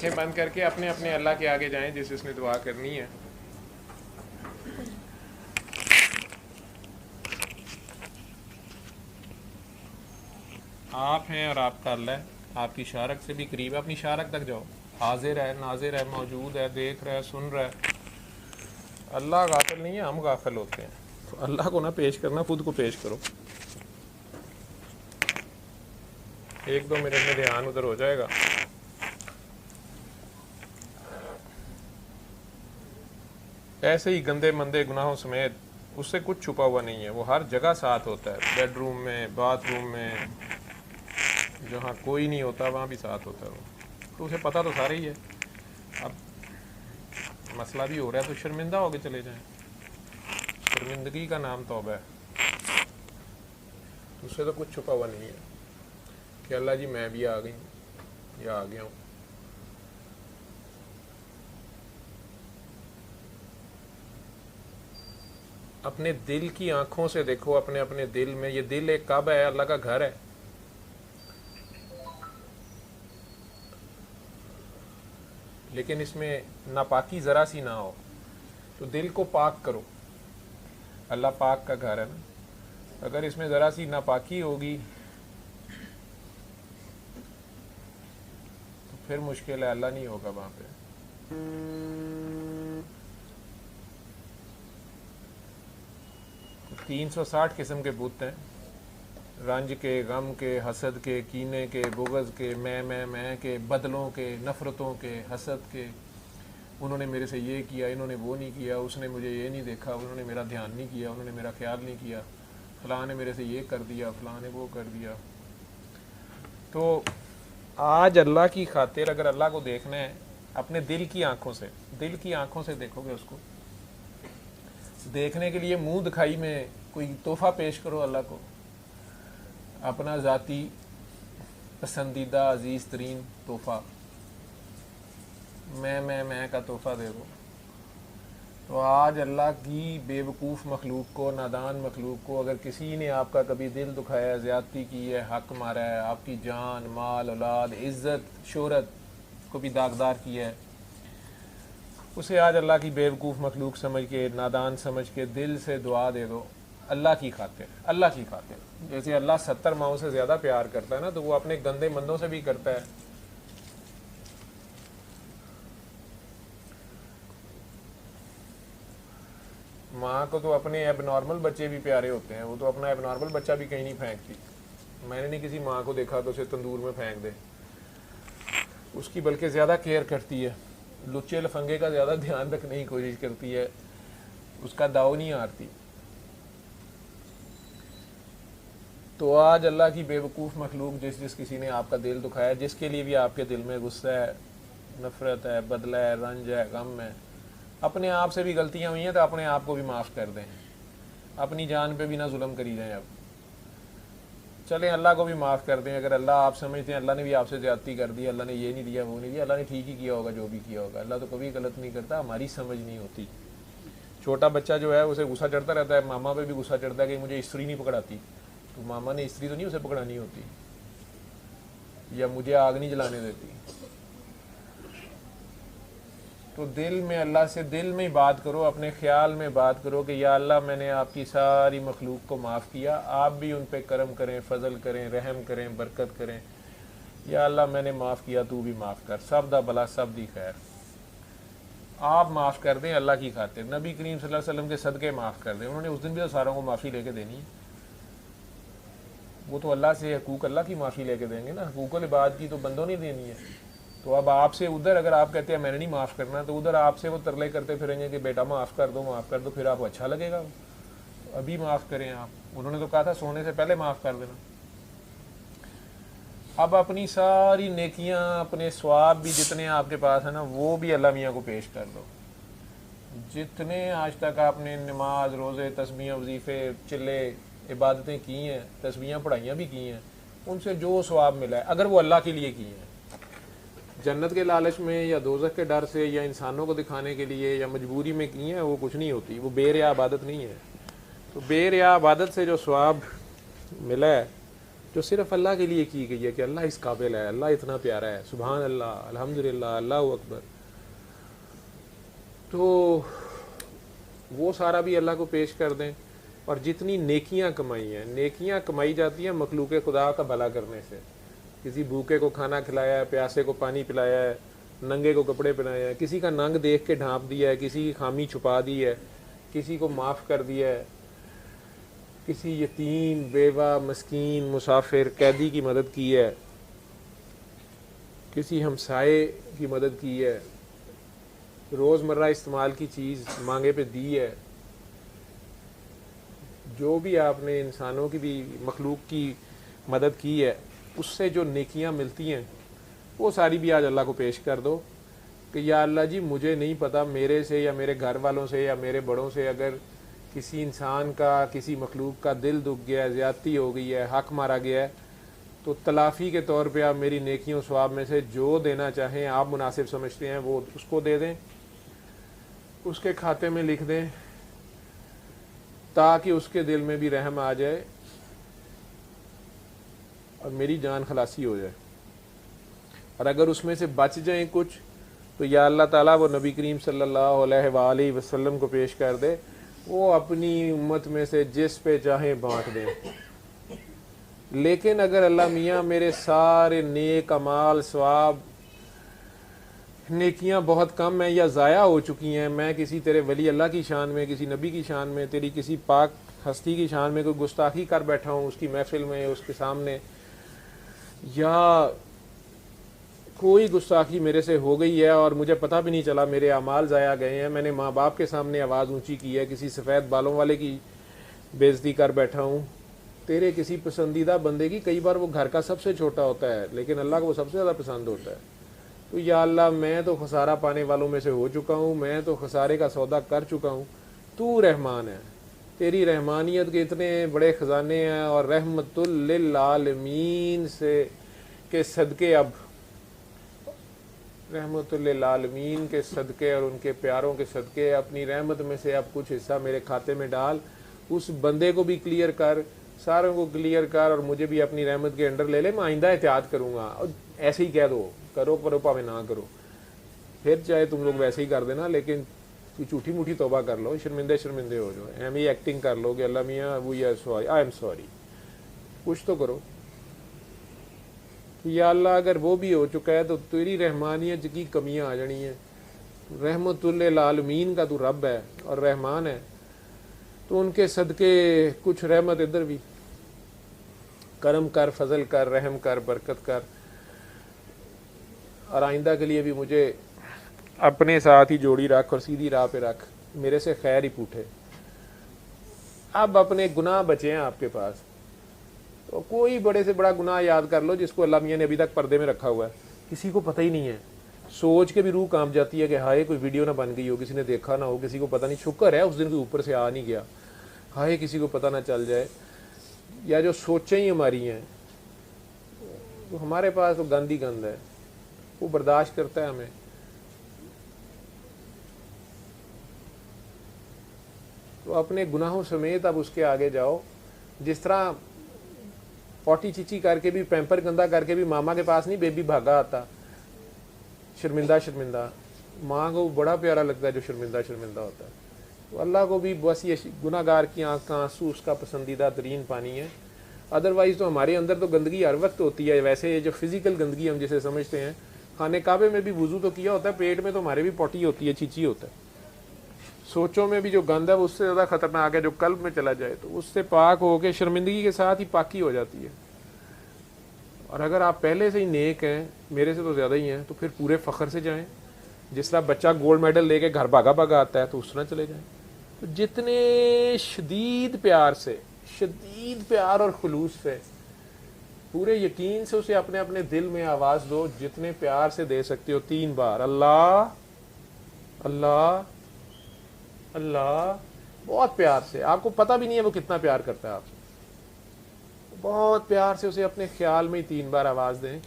آنکھیں بند کر کے اپنے اپنے اللہ کے آگے جائیں جس نے دعا کرنی ہے. آپ ہیں اور آپ کا اللہ ہے, آپ کی شارک سے بھی قریب ہے. اپنی شارک تک جاؤ, حاضر ہے, ناظر ہے, موجود ہے, دیکھ رہا ہے, سن رہا ہے. اللہ غافل نہیں ہے, ہم غافل ہوتے ہیں. تو اللہ کو نہ پیش کرنا, خود کو پیش کرو. 1-2 منٹ میں دھیان ادھر ہو جائے گا. ایسے ہی گندے مندے گناہوں سمیت اس سے کچھ چھپا ہوا نہیں ہے. وہ ہر جگہ ساتھ ہوتا ہے, بیڈ روم میں, باتھ روم میں, جہاں کوئی نہیں ہوتا وہاں بھی ساتھ ہوتا ہے. وہ تو اسے پتہ تو سارا ہی ہے. اب مسئلہ بھی ہو رہا ہے تو شرمندہ ہو کے چلے جائیں. شرمندگی کا نام توبہ ہے. اس سے تو کچھ چھپا ہوا نہیں ہے کہ اللہ جی میں بھی آ گئی ہوں یا آ گیا ہوں. اپنے دل کی آنکھوں سے دیکھو, اپنے اپنے دل میں. یہ دل ایک کعبہ ہے, اللہ کا گھر ہے. لیکن اس میں ناپاکی ذرا سی نہ ہو تو دل کو پاک کرو. اللہ پاک کا گھر ہے نا. اگر اس میں ذرا سی ناپاکی ہوگی تو پھر مشکل ہے, اللہ نہیں ہوگا وہاں پہ. 360 قسم کے بت ہیں, رنج کے, غم کے, حسد کے, کینے کے, بغض کے, میں کے, بدلوں کے, نفرتوں کے, حسد کے. انہوں نے میرے سے یہ کیا, انہوں نے وہ نہیں کیا, اس نے مجھے یہ نہیں دیکھا, انہوں نے میرا دھیان نہیں کیا, انہوں نے میرا خیال نہیں کیا, فلاں نے میرے سے یہ کر دیا, فلاں نے وہ کر دیا. تو آج اللہ کی خاطر اگر اللہ کو دیکھنا ہے اپنے دل کی آنکھوں سے, دل کی آنکھوں سے دیکھو گے اس کو. دیکھنے کے لیے منہ دکھائی میں کوئی تحفہ پیش کرو اللہ کو, اپنا ذاتی پسندیدہ عزیز ترین تحفہ, میں کا تحفہ دے دو. تو آج اللہ کی بے وقوف مخلوق کو, نادان مخلوق کو, اگر کسی نے آپ کا کبھی دل دکھایا ہے, زیادتی کی ہے, حق مارا ہے, آپ کی جان, مال, اولاد, عزت, شہرت کو بھی داغدار کیا ہے, اسے آج اللہ کی بے وقوف مخلوق سمجھ کے, نادان سمجھ کے دل سے دعا دے دو اللہ کی خاطر. اللہ کی خاطر. جیسے اللہ 70 ماؤں سے زیادہ پیار کرتا ہے نا, تو وہ اپنے گندے مندوں سے بھی کرتا ہے. ماں کو تو اپنے ایب نارمل بچے بھی پیارے ہوتے ہیں, وہ تو اپنا ایب نارمل بچہ بھی کہیں نہیں پھینکتی. میں نے نہیں کسی ماں کو دیکھا تو اسے تندور میں پھینک دے. اس کی بلکہ زیادہ کیئر کرتی ہے, لچے لفنگے کا زیادہ دھیان رکھنے کی کوشش کرتی ہے, اس کا داؤ نہیں ہارتی. تو آج اللہ کی بے وقوف مخلوق جس کسی نے آپ کا دل دکھایا, جس کے لیے بھی آپ کے دل میں غصہ ہے, نفرت ہے, بدلہ ہے, رنج ہے, غم ہے, اپنے آپ سے بھی غلطیاں ہوئی ہیں تو اپنے آپ کو بھی معاف کر دیں. اپنی جان پہ بھی نہ ظلم کری جائیں. اب چلیں اللہ کو بھی معاف کر دیں. اگر اللہ آپ سمجھتے ہیں اللہ نے بھی آپ سے زیادتی کر دی, اللہ نے یہ نہیں دیا, وہ نہیں دیا, اللہ نے ٹھیک ہی کیا ہوگا جو بھی کیا ہوگا. اللہ تو کبھی غلط نہیں کرتا, ہماری سمجھ نہیں ہوتی. چھوٹا بچہ جو ہے اسے غصہ چڑھتا رہتا ہے, ماما پہ بھی غصہ چڑھتا ہے کہ مجھے استری نہیں پکڑاتی. تو ماما نے استری تو نہیں اسے پکڑانی ہوتی, یا مجھے آگ نہیں جلانے دیتی. تو دل میں اللہ سے, دل میں ہی بات کرو, اپنے خیال میں بات کرو کہ یا اللہ میں نے آپ کی ساری مخلوق کو معاف کیا, آپ بھی ان پہ کرم کریں, فضل کریں, رحم کریں, برکت کریں. یا اللہ میں نے معاف کیا, تو بھی معاف کر, سب دا بلا سب دی خیر. آپ معاف کر دیں اللہ کی خاطر. نبی کریم صلی اللہ علیہ وسلم کے صدقے معاف کر دیں. انہوں نے اس دن بھی تو ساروں کو معافی لے کے دینی ہے. وہ تو اللہ سے حقوق اللہ کی معافی لے کے دیں گے نا, حقوق العباد کی تو بندوں نے دینی ہے. تو اب آپ سے ادھر اگر آپ کہتے ہیں میں نے نہیں معاف کرنا, تو ادھر آپ سے وہ ترلے کرتے پھریں گے کہ بیٹا معاف کر دو, معاف کر دو, پھر آپ کو اچھا لگے گا. ابھی معاف کریں آپ. انہوں نے تو کہا تھا سونے سے پہلے معاف کر دینا. اب اپنی ساری نیکیاں, اپنے ثواب بھی جتنے آپ کے پاس ہیں نا, وہ بھی اللہ میاں کو پیش کر دو. جتنے آج تک آپ نے نماز, روزے, تسبیح, وظیفے, چلے, عبادتیں کی ہیں, تسبیحاں پڑھائیاں بھی کی ہیں, ان سے جو ثواب ملا ہے اگر وہ اللہ کے لیے کی ہیں, جنت کے لالچ میں یا دوزخ کے ڈر سے یا انسانوں کو دکھانے کے لیے یا مجبوری میں کی ہیں, وہ کچھ نہیں ہوتی. وہ بے ریا عبادت نہیں ہے. تو بے ریا عبادت سے جو ثواب ملا ہے جو صرف اللہ کے لیے کی گئی ہے کہ اللہ اس قابل ہے، اللہ اتنا پیارا ہے، سبحان اللہ، الحمدللہ، اللہ اکبر، تو وہ سارا بھی اللہ کو پیش کر دیں. اور جتنی نیکیاں کمائی ہیں، نیکیاں کمائی جاتی ہیں مخلوق خدا کا بھلا کرنے سے. کسی بھوکے کو کھانا کھلایا ہے، پیاسے کو پانی پلایا ہے، ننگے کو کپڑے پہنائے ہیں، کسی کا ننگ دیکھ کے ڈھانپ دیا ہے، کسی کی خامی چھپا دی ہے، کسی کو معاف کر دیا ہے، کسی یتیم، بیوہ، مسکین، مسافر، قیدی کی مدد کی ہے، کسی ہمسائے کی مدد کی ہے، روز مرہ استعمال کی چیز مانگے پہ دی ہے. جو بھی آپ نے انسانوں کی بھی، مخلوق کی مدد کی ہے، اس سے جو نیکیاں ملتی ہیں وہ ساری بھی آج اللہ کو پیش کر دو کہ یا اللہ جی مجھے نہیں پتا، میرے سے یا میرے گھر والوں سے یا میرے بڑوں سے اگر کسی انسان کا، کسی مخلوق کا دل دکھ گیا ہے، زیادتی ہو گئی ہے، حق مارا گیا ہے، تو تلافی کے طور پہ آپ میری نیکیوں ثواب میں سے جو دینا چاہیں آپ مناسب سمجھتے ہیں وہ اس کو دے دیں، اس کے کھاتے میں لکھ دیں، تاکہ اس کے دل میں بھی رحم آ جائے اور میری جان خلاصی ہو جائے. اور اگر اس میں سے بچ جائیں کچھ تو یا اللہ تعالیٰ وہ نبی کریم صلی اللہ علیہ وآلہ وسلم کو پیش کر دے، وہ اپنی امت میں سے جس پہ چاہیں بانٹ دیں. لیکن اگر اللہ میاں میرے سارے نیک اعمال، ثواب، نیکیاں بہت کم ہیں یا ضائع ہو چکی ہیں، میں کسی تیرے ولی اللہ کی شان میں، کسی نبی کی شان میں، تیری کسی پاک ہستی کی شان میں کوئی گستاخی کر بیٹھا ہوں اس کی محفل میں، اس کے سامنے، یا کوئی گستاخی میرے سے ہو گئی ہے اور مجھے پتہ بھی نہیں چلا، میرے اعمال ضائع گئے ہیں، میں نے ماں باپ کے سامنے آواز اونچی کی ہے، کسی سفید بالوں والے کی بےعزتی کر بیٹھا ہوں، تیرے کسی پسندیدہ بندے کی، کئی بار وہ گھر کا سب سے چھوٹا ہوتا ہے لیکن اللہ کو وہ سب سے زیادہ پسند ہوتا ہے، تو یا اللہ میں تو خسارہ پانے والوں میں سے ہو چکا ہوں، میں تو خسارے کا سودا کر چکا ہوں، تو رحمان ہے، تیری رحمانیت کے اتنے بڑے خزانے ہیں، اور رحمت للعالمین سے کے صدقے، اب رحمت للعالمین کے صدقے اور ان کے پیاروں کے صدقے اپنی رحمت میں سے اب کچھ حصہ میرے کھاتے میں ڈال، اس بندے کو بھی کلیئر کر، ساروں کو کلیئر کر، اور مجھے بھی اپنی رحمت کے انڈر لے لے، میں آئندہ احتیاط کروں گا. اور ایسے ہی کہہ دو، کرو پاوے نہ کرو، پھر چاہے تم لوگ ویسے ہی کر دینا، لیکن جھوٹی موٹی توبہ کر لو، شرمندے ہو جاؤ، ایم ہی ایکٹنگ کر لو کہ اللہ میاں we are sorry, I am sorry, کچھ تو کرو. یا اللہ اگر وہ بھی ہو چکا ہے تو تیری رحمانیت کی کمیاں آ جانی ہیں. رحمت للعالمین کا تو رب ہے اور رحمان ہے، تو ان کے صدقے کچھ رحمت ادھر بھی، کرم کر، فضل کر، رحم کر، برکت کر. اور آئندہ کے لیے بھی مجھے اپنے ساتھ ہی جوڑی رکھ اور سیدھی راہ پہ رکھ، میرے سے خیر ہی پوٹھے. اب اپنے گناہ بچے ہیں آپ کے پاس، تو کوئی بڑے سے بڑا گناہ یاد کر لو جس کو اللہ میاں نے ابھی تک پردے میں رکھا ہوا ہے، کسی کو پتہ ہی نہیں ہے، سوچ کے بھی روح کانپ جاتی ہے کہ ہائے کوئی ویڈیو نہ بن گئی ہو، کسی نے دیکھا نہ ہو، کسی کو پتہ نہیں، شکر ہے اس دن کوئی اوپر سے آ نہیں گیا، ہائے کسی کو پتہ نہ چل جائے. یا جو سوچیں ہی ہماری ہیں، تو ہمارے پاس تو گند ہی گند ہے، وہ برداشت کرتا ہے ہمیں. تو اپنے گناہوں سمیت اب اس کے آگے جاؤ. جس طرح پوٹی چیچی کر کے بھی، پیمپر گندا کر کے بھی ماما کے پاس نہیں بیبی بھاگا آتا شرمندہ، ماں کو بڑا پیارا لگتا ہے جو شرمندہ ہوتا ہے. تو اللہ کو بھی بس یہ گناہ گار کی آنکھ کا آنسو اس کا پسندیدہ ترین پانی ہے. ادروائز تو ہمارے اندر تو گندگی ہر وقت ہوتی ہے. ویسے یہ جو فزیکل گندگی ہم جسے سمجھتے ہیں، خانہ کعبے میں بھی وضو تو کیا ہوتا ہے، پیٹ میں تو ہمارے بھی پوٹی ہوتی ہے، چیچی ہوتا ہے. سوچوں میں بھی جو گند ہے وہ اس سے زیادہ خطرناک ہے جو قلب میں چلا جائے، تو اس سے پاک ہو کے شرمندگی کے ساتھ ہی پاکی ہو جاتی ہے. اور اگر آپ پہلے سے ہی نیک ہیں، میرے سے تو زیادہ ہی ہیں، تو پھر پورے فخر سے جائیں. جس طرح بچہ گولڈ میڈل لے کے گھر بھاگا آتا ہے تو اس طرح چلے جائیں. تو جتنے شدید پیار اور خلوص سے، پورے یقین سے اسے اپنے اپنے دل میں آواز دو، جتنے پیار سے دے سکتے ہو 3 بار، اللہ اللہ اللہ، بہت پیار سے. آپ کو پتہ بھی نہیں ہے وہ کتنا پیار کرتا ہے آپ سے. بہت پیار سے اسے اپنے خیال میں ہی 3 بار آواز دیں.